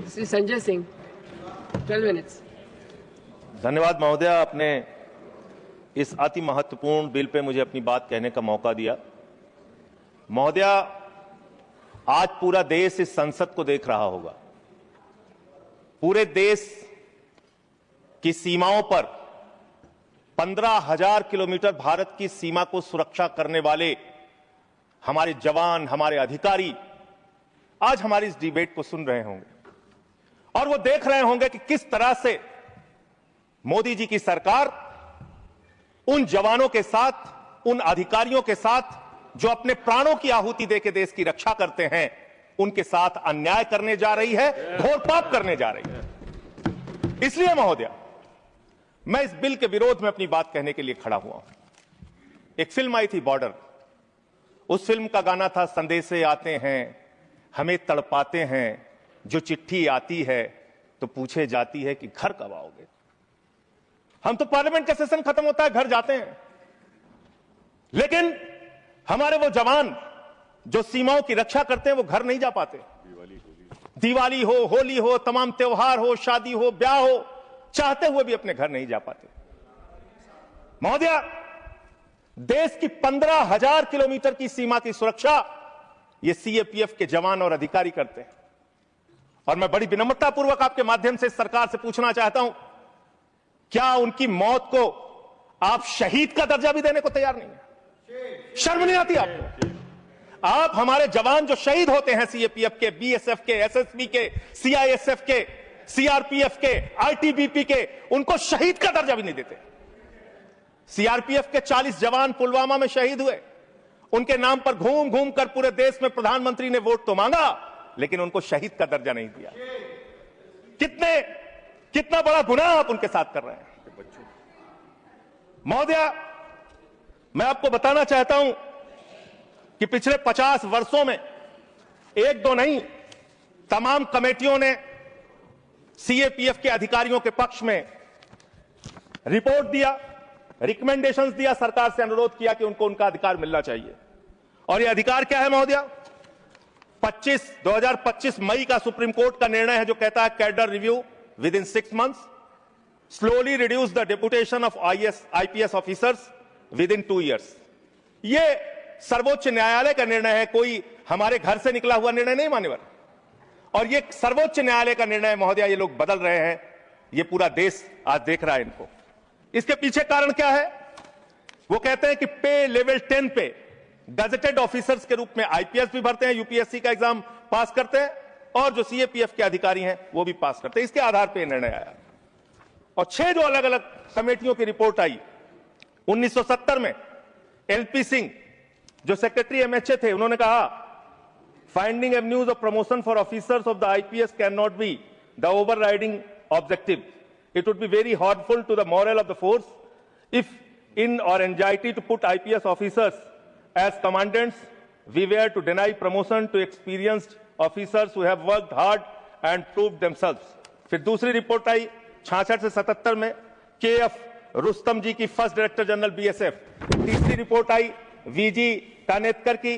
Shri Sanjay Singh, 12 minutes. धन्यवाद महोदय, आपने इस अति महत्वपूर्ण बिल पे मुझे अपनी बात कहने का मौका दिया। महोदय, आज पूरा देश इस संसद को देख रहा होगा। पूरे देश की सीमाओं पर 15,000 किलोमीटर भारत की सीमा को सुरक्षा करने वाले हमारे जवान, हमारे अधिकारी आज हमारी इस डिबेट को सुन रहे होंगे और वो देख रहे होंगे कि किस तरह से मोदी जी की सरकार उन जवानों के साथ, उन अधिकारियों के साथ जो अपने प्राणों की आहुति देकर देश की रक्षा करते हैं, उनके साथ अन्याय करने जा रही है, घोर पाप करने जा रही है। इसलिए महोदय, मैं इस बिल के विरोध में अपनी बात कहने के लिए खड़ा हुआ हूं। एक फिल्म आई थी बॉर्डर, उस फिल्म का गाना था, संदेशे आते हैं हमें तड़पाते हैं, जो चिट्ठी आती है तो पूछे जाती है कि घर कब आओगे। हम तो पार्लियामेंट का सेशन खत्म होता है घर जाते हैं, लेकिन हमारे वो जवान जो सीमाओं की रक्षा करते हैं वो घर नहीं जा पाते। दिवाली हो, होली हो, तमाम त्योहार हो, शादी हो, ब्याह हो, चाहते हुए भी अपने घर नहीं जा पाते। महोदय, देश की 15,000 किलोमीटर की सीमा की सुरक्षा ये सीएपीएफ के जवान और अधिकारी करते हैं। और मैं बड़ी विनम्रतापूर्वक आपके माध्यम से सरकार से पूछना चाहता हूं, क्या उनकी मौत को आप शहीद का दर्जा भी देने को तैयार नहीं है? शर्म नहीं आती आपको? आप हमारे जवान जो शहीद होते हैं सीएपीएफ के, बीएसएफ के, एसएसबी के, सीआईएसएफ के, सीआरपीएफ के, आईटीबीपी के, उनको शहीद का दर्जा भी नहीं देते। सीआरपीएफ के 40 जवान पुलवामा में शहीद हुए, उनके नाम पर घूम घूम कर पूरे देश में प्रधानमंत्री ने वोट तो मांगा, लेकिन उनको शहीद का दर्जा नहीं दिया। कितना बड़ा गुनाह आप उनके साथ कर रहे हैं। महोदय, मैं आपको बताना चाहता हूं कि पिछले 50 वर्षों में एक दो नहीं, तमाम कमेटियों ने सीएपीएफ के अधिकारियों के पक्ष में रिपोर्ट दिया, रिकमेंडेशंस दिया, सरकार से अनुरोध किया कि उनको उनका अधिकार मिलना चाहिए। और यह अधिकार क्या है महोदय? 2025 मई का सुप्रीम कोर्ट का निर्णय है जो कहता है cadre review with in 6 months, slowly reduce the deputation of IPS officers with in 2 years। यह सर्वोच्च न्यायालय का निर्णय है, कोई हमारे घर से निकला हुआ निर्णय नहीं मान्यवर। और यह सर्वोच्च न्यायालय का निर्णय महोदय, ये लोग बदल रहे हैं, ये पूरा देश आज देख रहा है इनको। इसके पीछे कारण क्या है? वो कहते हैं कि पे लेवल 10 पे गजेटेड ऑफिसर्स के रूप में आईपीएस भी भरते हैं, यूपीएससी का एग्जाम पास करते हैं, और जो सीएपीएफ के अधिकारी हैं वो भी पास करते हैं। इसके आधार पर निर्णय आया। और 6 जो अलग अलग कमेटियों की रिपोर्ट आई, 1970 में एलपी सिंह जो सेक्रेटरी एमएचए थे, उन्होंने कहा finding avenues of promotion for officers of the IPS can not be the overriding objective. It would be very harmful to the morale of the force if, in our anxiety to put IPS officers as commandants, we were to deny promotion to experienced officers who have worked hard and proved themselves। फिर दूसरी report आई 66 से 77 में, KF Rustam जी की, first director general BSF. तीसरी report आई V G कानेतकर की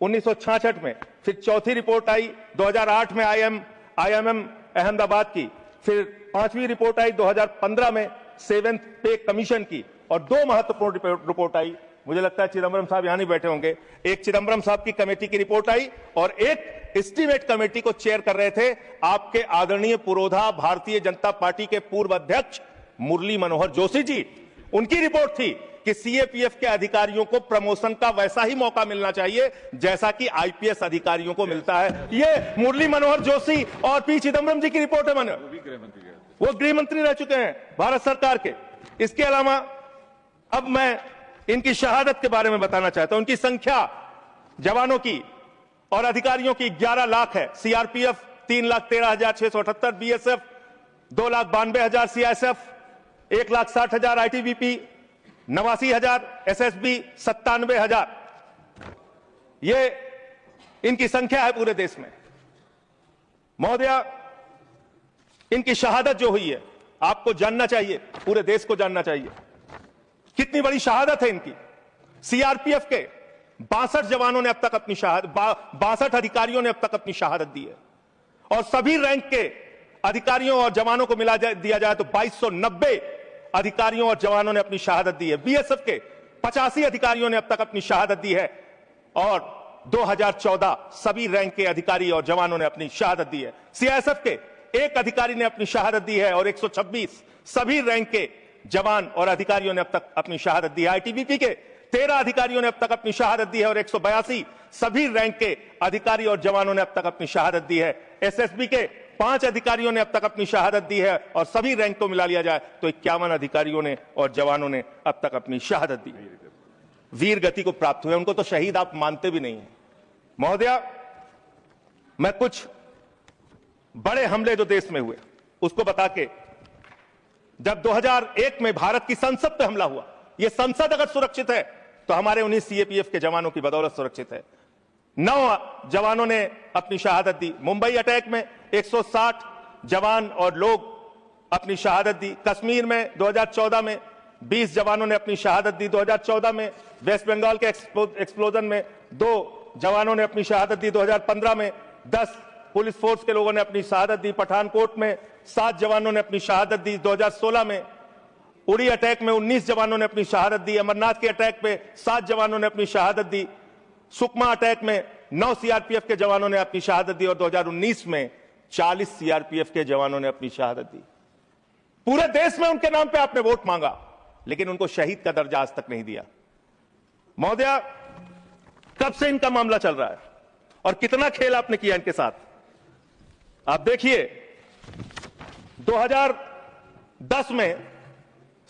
1966 में। फिर चौथी रिपोर्ट आई 2008 में आईएमएम अहमदाबाद की। फिर 5वीं रिपोर्ट आई 2015 में 7th पे कमीशन की। और 2 महत्वपूर्ण रिपोर्ट आई, मुझे लगता है चिदम्बरम साहब यहां नहीं बैठे होंगे, एक चिदम्बरम साहब की कमेटी की रिपोर्ट आई और एक एस्टीमेट कमेटी को चेयर कर रहे थे आपके आदरणीय पुरोधा भारतीय जनता पार्टी के पूर्व अध्यक्ष मुरली मनोहर जोशी जी। उनकी रिपोर्ट थी कि सीएपीएफ के अधिकारियों को प्रमोशन का वैसा ही मौका मिलना चाहिए जैसा कि आईपीएस अधिकारियों को मिलता है। ये मुरली मनोहर जोशी और पी चिदम्बरम जी की रिपोर्ट है। वो गृह मंत्री रह चुके हैं भारत सरकार के। इसके अलावा अब मैं इनकी शहादत के बारे में बताना चाहता हूं। उनकी संख्या जवानों की और अधिकारियों की 11 लाख है। CRPF 3,13,678, BSF 2,92,000, CISF 1,60,000, ITBP 89,000, SSB 97,000। ये इनकी संख्या है पूरे देश में। महोदय, इनकी शहादत जो हुई है आपको जानना चाहिए, पूरे देश को जानना चाहिए कितनी बड़ी शहादत है इनकी। सीआरपीएफ के 62 जवानों ने अब तक अपनी शहादत 62 अधिकारियों ने अब तक अपनी शहादत दी है और सभी रैंक के अधिकारियों और जवानों को दिया जाए तो 2290 अधिकारियों और जवानों ने अपनी शहादत दी है। बीएसएफ के 85 अधिकारियों ने अब तक अपनी शहादत दी है और 2014 सभी रैंक के अधिकारी और जवानों ने अपनी शहादत दी है। सीआईएसएफ के एक अधिकारी ने अपनी शहादत दी है और 126 सभी रैंक के जवान और अधिकारियों ने अब तक अपनी शहादत दी है। आईटीबीपी के 13 अधिकारियों ने अब तक अपनी शहादत दी है और 182 सभी रैंक के अधिकारी और जवानों ने अब तक अपनी शहादत दी है। एसएसबी के 5 अधिकारियों ने अब तक अपनी शहादत दी है और सभी रैंक को मिला लिया जाए तो 51 अधिकारियों ने और जवानों ने अब तक अपनी शहादत दी। वीर गति को प्राप्त हुए, उनको तो शहीद आप मानते भी नहीं हैं। महोदया, मैं कुछ बड़े हमले जो देश में हुए उसको बता के, जब 2001 में भारत की संसद पे हमला हुआ, यह संसद अगर सुरक्षित है तो हमारे 19 सीएपीएफ के जवानों की बदौलत सुरक्षित है। 9 जवानों ने अपनी शहादत दी। मुंबई अटैक में 160 जवान और लोग अपनी शहादत दी। कश्मीर में 2014 में 20 जवानों ने अपनी शहादत दी। 2014 में वेस्ट बंगाल के एक्सप्लोजन में 2 जवानों ने अपनी शहादत दी। 2015 में 10 पुलिस फोर्स के लोगों ने अपनी शहादत दी। पठानकोट में 7 जवानों ने अपनी शहादत दी। 2016 में उड़ी अटैक में 19 जवानों ने अपनी शहादत दी। अमरनाथ के अटैक पे 7 जवानों ने अपनी शहादत दी। सुकमा अटैक में 9 सीआरपीएफ के जवानों ने अपनी शहादत दी और 2019 में 40 सीआरपीएफ के जवानों ने अपनी शहादत दी। पूरे देश में उनके नाम पे आपने वोट मांगा, लेकिन उनको शहीद का दर्जा आज तक नहीं दिया। महोदया, कब से इनका मामला चल रहा है और कितना खेल आपने किया इनके साथ? आप देखिए, 2010 में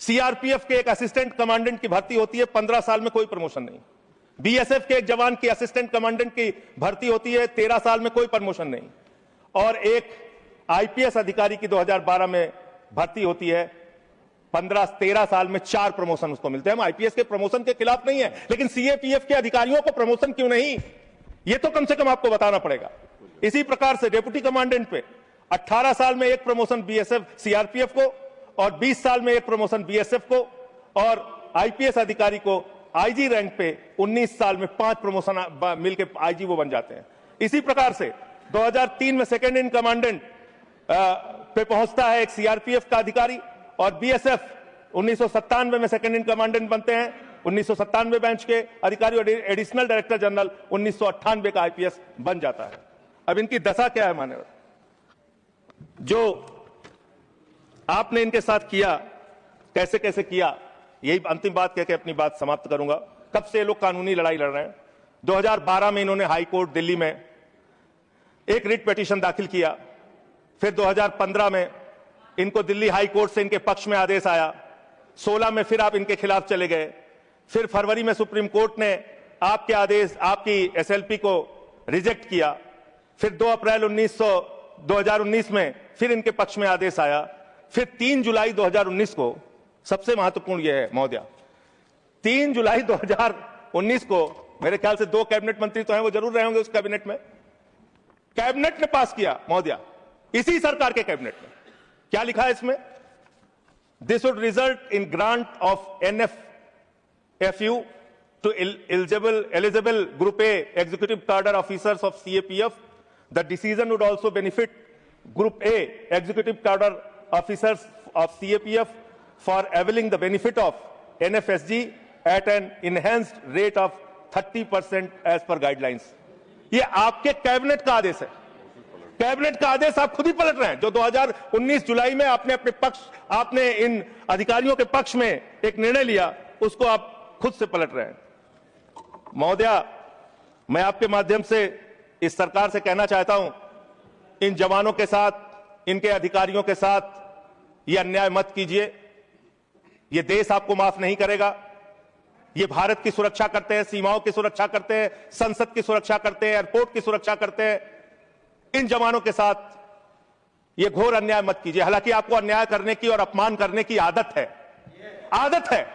सीआरपीएफ के एक असिस्टेंट कमांडेंट की भर्ती होती है, 15 साल में कोई प्रमोशन नहीं। बीएसएफ के एक जवान की असिस्टेंट कमांडेंट की भर्ती होती है, 13 साल में कोई प्रमोशन नहीं। और एक आईपीएस अधिकारी की 2012 में भर्ती होती है, 13 साल में 4 प्रमोशन उसको मिलते हैं। हम आईपीएस के प्रमोशन के खिलाफ नहीं है, लेकिन सीएपीएफ के अधिकारियों को प्रमोशन क्यों नहीं, ये तो कम से कम आपको बताना पड़ेगा। इसी प्रकार से डिप्टी कमांडेंट पे 18 साल में 1 प्रमोशन बीएसएफ सीआरपीएफ को और 20 साल में 1 प्रमोशन बीएसएफ को, और आईपीएस अधिकारी को आईजी रैंक पे 19 साल में 5 प्रमोशन मिलकर आईजी वो बन जाते हैं। इसी प्रकार से 2003 में सेकेंड इन कमांडेंट पे पहुंचता है एक सीआरपीएफ का अधिकारी, और बीएसएफ 1997 में सेकेंड इन कमांडेंट बनते हैं, 1997 बैच के अधिकारी, और एडिशनल डायरेक्टर जनरल 1998 का आईपीएस बन जाता है। अब इनकी दशा क्या है मान्यवर? जो आपने इनके साथ किया, कैसे कैसे किया, यही अंतिम बात कह के अपनी बात समाप्त करूंगा। कब से ये लोग कानूनी लड़ाई लड़ रहे हैं? 2012 में इन्होंने हाई कोर्ट दिल्ली में एक रिट पिटीशन दाखिल किया। फिर 2015 में इनको दिल्ली हाई कोर्ट से इनके पक्ष में आदेश आया। 16 में फिर आप इनके खिलाफ चले गए। फिर फरवरी में सुप्रीम कोर्ट ने आपके आदेश, आपकी एसएलपी को रिजेक्ट किया। फिर 2 अप्रैल 2019 में फिर इनके पक्ष में आदेश आया। फिर 3 जुलाई 2019 को, सबसे महत्वपूर्ण यह है महोदया, 3 जुलाई 2019 को मेरे ख्याल से 2 कैबिनेट मंत्री तो हैं, वो जरूर रहे होंगे उस कैबिनेट में, कैबिनेट ने पास किया महोदया, इसी सरकार के कैबिनेट में। क्या लिखा है इसमें? This would result in grant of NFFU to eligible Group A executive cadre officers of CAPF. The decision would also benefit Group A executive cadre officers of CAPF for availing the benefit of NFSG at an enhanced rate of 30% as per guidelines. ये आपके cabinet का आदेश है। Cabinet का आदेश आप खुद ही पलट रहे हैं। जो 2019 जुलाई में आपने इन अधिकारियों के पक्ष में एक निर्णय लिया, उसको आप खुद से पलट रहे हैं। महोदया, मैं आपके माध्यम से इस सरकार से कहना चाहता हूं, इन जवानों के साथ, इनके अधिकारियों के साथ ये अन्याय मत कीजिए। ये देश आपको माफ नहीं करेगा। ये भारत की सुरक्षा करते हैं, सीमाओं की सुरक्षा करते हैं, संसद की सुरक्षा करते हैं, एयरपोर्ट की सुरक्षा करते हैं। इन जवानों के साथ ये घोर अन्याय मत कीजिए। हालांकि आपको अन्याय करने की और अपमान करने की आदत है।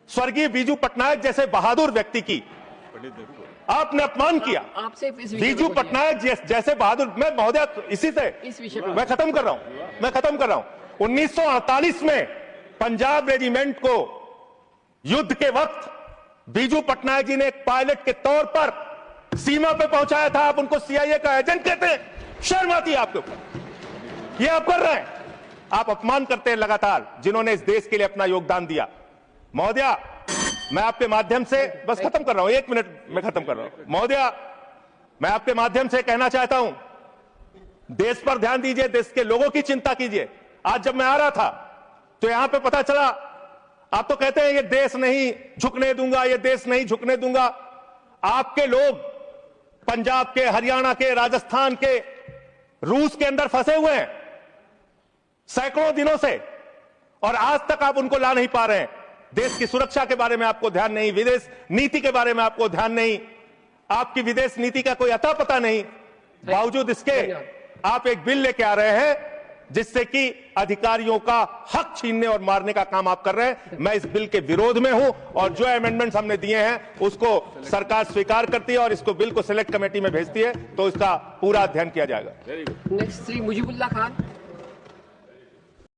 स्वर्गीय बीजू पटनायक जैसे बहादुर व्यक्ति की आपने अपमान किया। बीजू पटनायक जैसे बहादुर, मैं महोदया इसी से मैं खत्म कर रहा हूं। 1948 में पंजाब रेजिमेंट को युद्ध के वक्त बीजू पटनायक जी ने एक पायलट के तौर पर सीमा पे पहुंचाया था। आप उनको सीआईए का एजेंट कहते हैं? शर्म आती है आपके ऊपर? ये आप कर रहे हैं। आप अपमान करते हैं लगातार जिन्होंने इस देश के लिए अपना योगदान दिया। महोदया, मैं आपके माध्यम से बस खत्म कर रहा हूं, 1 मिनट में खत्म कर रहा हूं। महोदया, मैं आपके माध्यम से कहना चाहता हूं, देश पर ध्यान दीजिए, देश के लोगों की चिंता कीजिए। आज जब मैं आ रहा था तो यहां पे पता चला, आप तो कहते हैं ये देश नहीं झुकने दूंगा, ये देश नहीं झुकने दूंगा। आपके लोग पंजाब के, हरियाणा के, राजस्थान के, रूस के अंदर फंसे हुए हैं सैकड़ों दिनों से, और आज तक आप उनको ला नहीं पा रहे हैं। देश की सुरक्षा के बारे में आपको ध्यान नहीं, विदेश नीति के बारे में आपको ध्यान नहीं, आपकी विदेश नीति का कोई अता पता नहीं। बावजूद इसके आप एक बिल लेके आ रहे हैं जिससे कि अधिकारियों का हक छीनने और मारने का काम आप कर रहे हैं। मैं इस बिल के विरोध में हूं और जो अमेंडमेंट्स हमने दिए हैं उसको सरकार स्वीकार करती है और इसको बिल को सिलेक्ट कमेटी में भेजती है, तो इसका पूरा अध्ययन किया जाएगा। नेक्स्ट श्री मुजीबुल्लाह खान।